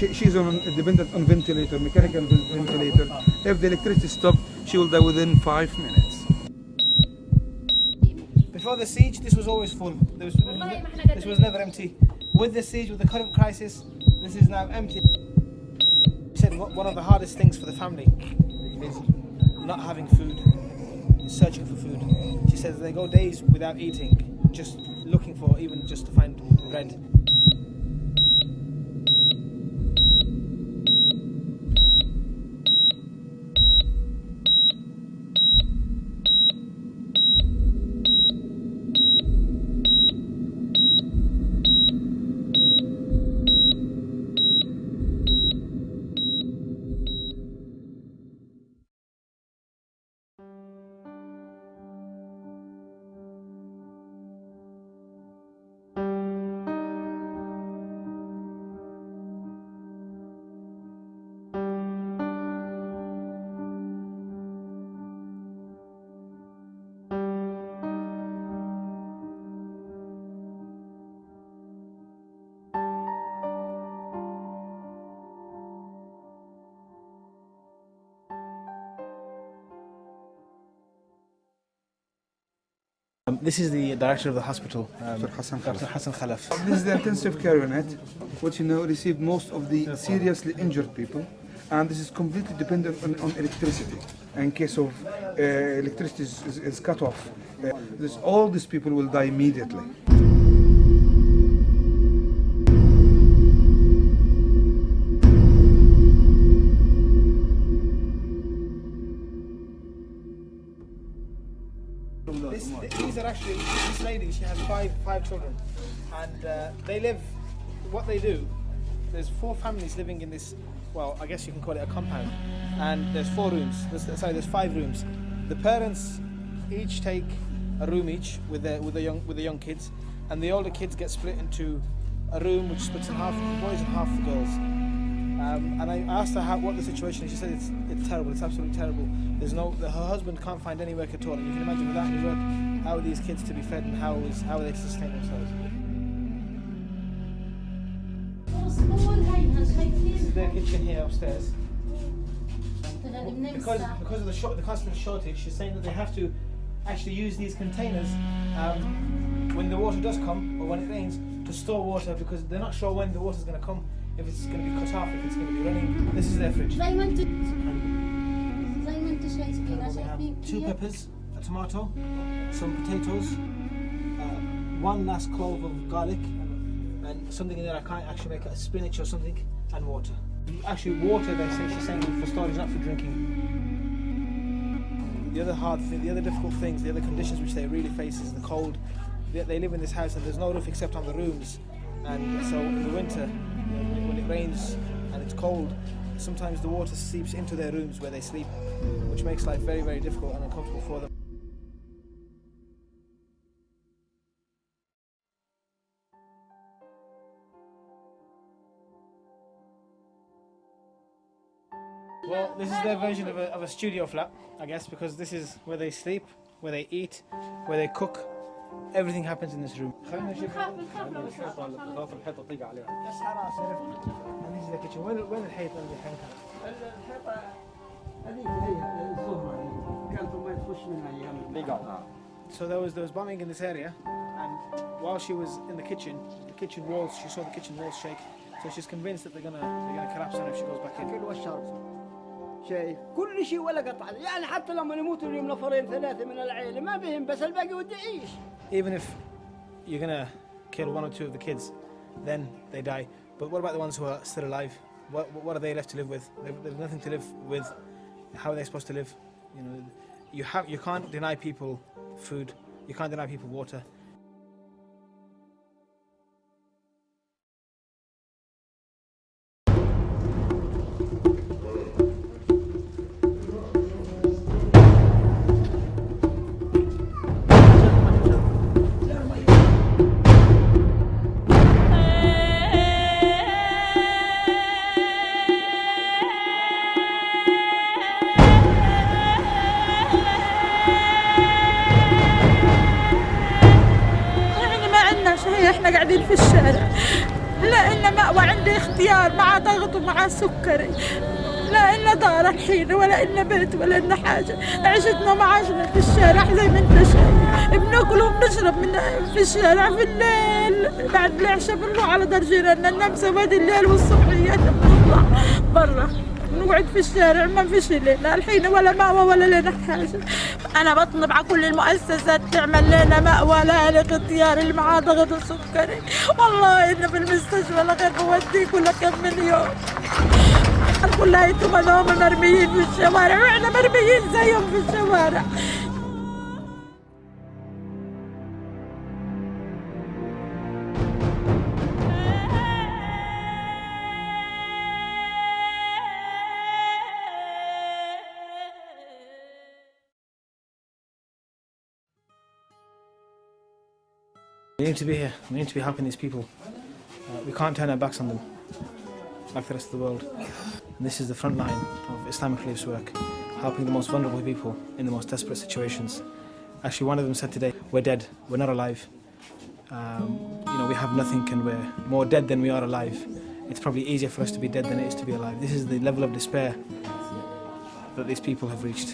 she's dependent on ventilator, mechanical ventilator. If the electricity stopped, she will die within 5 minutes. Before the siege, this was always full. This was never empty. With the siege, with the current crisis, this is now empty. She said one of the hardest things for the family is not having food, is searching for food. She says they go days without eating, just looking for even just to find bread. This is the director of the hospital, Dr. Hassan Khalaf. This is the intensive care unit, which received most of the seriously injured people, and this is completely dependent on electricity. In case of electricity is cut off, all these people will die immediately. These are actually, this lady, she has five children, and they live, what they do, there's 4 families living in this, well, I guess you can call it a compound, and there's 4 rooms, there's 5 rooms. The parents each take a room each with the young kids, and the older kids get split into a room which splits in half for boys and half for girls. And I asked her what the situation is. She said it's terrible, it's absolutely terrible. Her husband can't find any work at all, and you can imagine without any work, how are these kids to be fed and how are they to sustain themselves? This is their kitchen here upstairs. Because of the constant shortage, she's saying that they have to actually use these containers when the water does come or when it rains to store water, because they're not sure when the water's going to come, if it's going to be cut off, if it's going to be running. This is their fridge. We have 2 peppers, a tomato, some potatoes, 1 last clove of garlic, and something in there I can't actually make, a spinach or something, and water. Actually, water, she's saying, for storage, not for drinking. The other hard thing, the other difficult things, the other conditions which they really face is the cold. They live in this house and there's no roof except on the rooms, and so in the winter, when it rains and it's cold, sometimes the water seeps into their rooms where they sleep, which makes life very, very difficult and uncomfortable for them. Well, this is their version of a studio flat, I guess, because this is where they sleep, where they eat, where they cook. Everything happens in this room. And this is the kitchen. وين الحيط اللي حيطها؟ الحيطة هذيك هي الزهرة كانت ما تخش منها أيام. So there was bombing in this area, and while she was in the kitchen walls, she saw the kitchen walls shake. So she's convinced that they're gonna collapse on her if she goes back in. شايف كل شيء ولا قطعة، يعني حتى لما يموتوا اليوم نفرين 3 من العائلة ما بهم، بس الباقي ودي يعيش. Even if you're gonna kill 1 or 2 of the kids, then they die. But what about the ones who are still alive? What are they left to live with? They've nothing to live with. How are they supposed to live? You can't deny people food. You can't deny people water. احنا قاعدين في الشارع لا إن مأوى، عندي اختيار مع ضغط ومع سكري، لا إن دار الحين ولا إن بيت ولا إن حاجة. عشتنا معاشنا في الشارع زي ما أنت شايف، بناكل وبنشرب في الشارع في الليل، بعد العشاء بنروح على دار جيراننا ننام سواد الليل، والصبحيات بنطلع برا نقعد في الشارع، ما فيش لنا الحين ولا مأوى ولا لنا حاجة. أنا بطلب على كل المؤسسات تعمل لنا مأوى، لا الاختيار اللي معاه ضغط وسكري، والله إنه في المستشفى لغير بوديك ولا كم من يوم. كلياتهم هذول مرميين في الشوارع، وإحنا مرميين زيهم في الشوارع. We need to be here. We need to be helping these people. We can't turn our backs on them like the rest of the world. And this is the front line of Islamic Relief's work, helping the most vulnerable people in the most desperate situations. Actually, one of them said today, we're dead, we're not alive. We have nothing and we're more dead than we are alive. It's probably easier for us to be dead than it is to be alive. This is the level of despair that these people have reached.